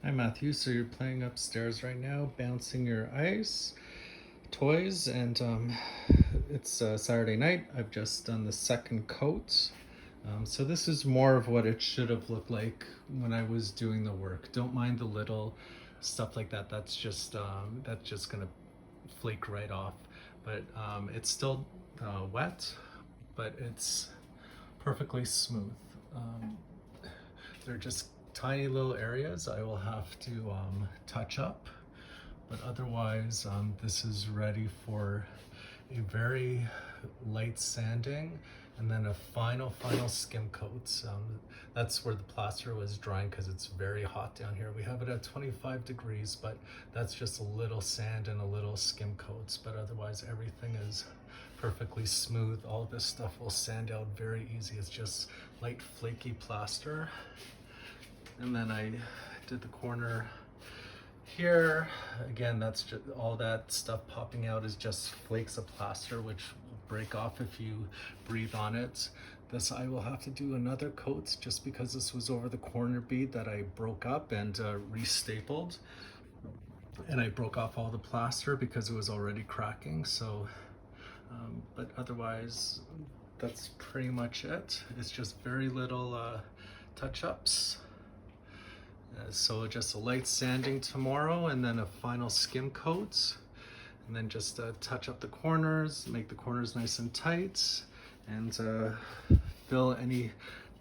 Hi Matthew, so you're playing upstairs right now, bouncing your ice toys, and it's Saturday night. I've just done the second coat. So this is more of what it should have looked like when I was doing the work. Don't mind the little stuff like that. That's just gonna flake right off. But it's still wet, but it's perfectly smooth. Um, they're just tiny little areas I will have to touch up, but otherwise this is ready for a very light sanding and then a final skim coat. That's where the plaster was drying because it's very hot down here. We have it at 25 degrees, but that's just a little sand and a little skim coats, but otherwise everything is perfectly smooth. All this stuff will sand out very easy. It's just light flaky plaster. And then I did the corner here. Again, that's just all that stuff popping out is just flakes of plaster, which will break off if you breathe on it. This I will have to do another coat just because this was over the corner bead that I broke up and restapled. And I broke off all the plaster because it was already cracking. So, but otherwise, that's pretty much it. It's just very little touch-ups. So just a light sanding tomorrow and then a final skim coat, and then just touch up the corners, make the corners nice and tight, and fill any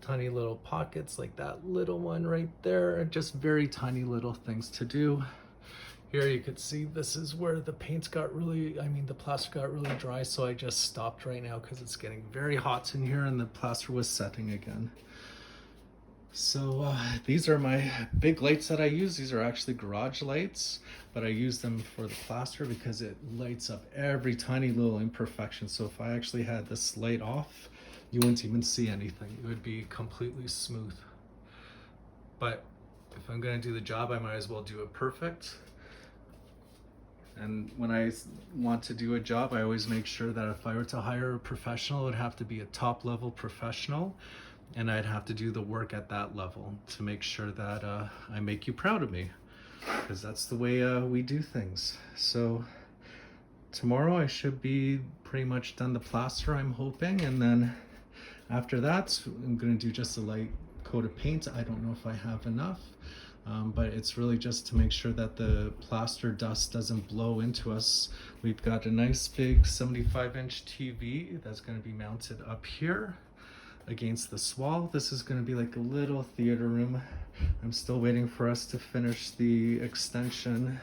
tiny little pockets like that little one right there. Just very tiny little things to do. Here you could see this is where the paint got really, the plaster got really dry, so I just stopped right now because it's getting very hot in here and the plaster was setting again. So these are my big lights that I use. These are actually garage lights, but I use them for the plaster because it lights up every tiny little imperfection. So if I actually had this light off, you wouldn't even see anything. It would be completely smooth. But if I'm gonna do the job, I might as well do it perfect. And when I want to do a job, I always make sure that if I were to hire a professional, it would have to be a top level professional. And I'd have to do the work at that level to make sure that I make you proud of me, because that's the way we do things. So tomorrow I should be pretty much done the plaster, I'm hoping, and then after that I'm going to do just a light coat of paint. I don't know if I have enough, but it's really just to make sure that the plaster dust doesn't blow into us. We've got a nice big 75-inch TV that's going to be mounted up here against this wall. This is going to be like a little theater room. I'm still waiting for us to finish the extension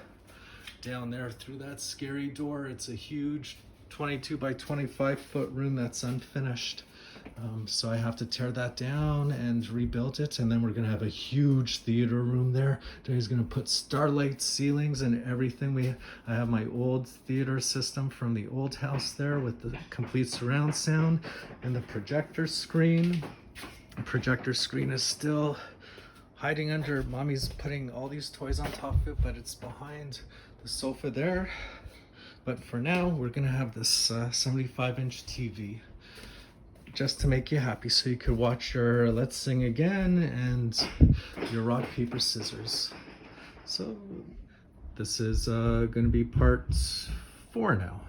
down there through that scary door. It's a huge 22 by 25 foot room that's unfinished. So I have to tear that down and rebuild it, and then we're gonna have a huge theater room there. He's gonna put starlight ceilings and everything. I have my old theater system from the old house there with the complete surround sound and the projector screen. The projector screen is still hiding under, mommy's putting all these toys on top of it, but it's behind the sofa there. But for now, we're gonna have this 75-inch TV. Just to make you happy, so you could watch your Let's Sing Again and your rock, paper, scissors. So this is going to be part 4 now.